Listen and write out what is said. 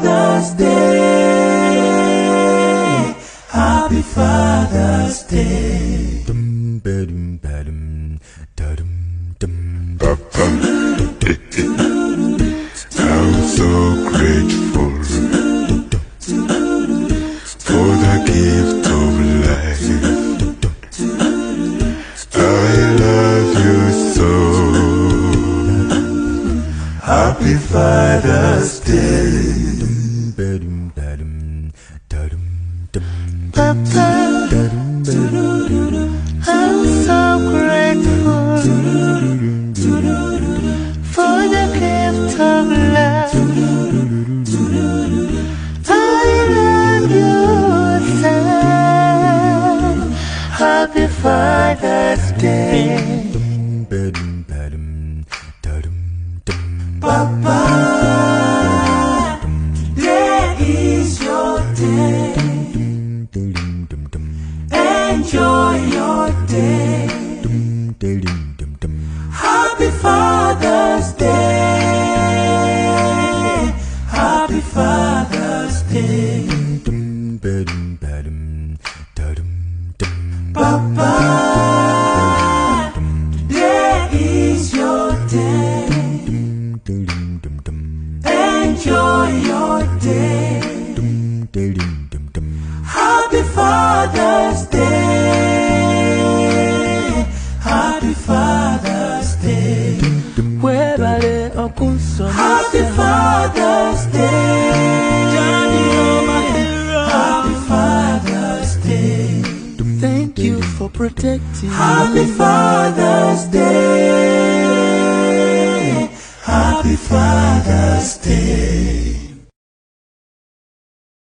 Father's Day. Happy Father's Day. I'm so grateful for the gift of life. I love you so. Happy Father's Day. Papa, I'm so grateful for the gift of love. I love you, son. Happy Father's Day. Papa, today is your day. Enjoy your day. Happy Father's Day. Happy Father's Day. Papa, today is your day. Enjoy your day. Happy Father's Day. Happy Father's Day. Happy Father's Day. Happy Father's Day. Thank you for protecting Happy Father's Day. Happy Father's Day.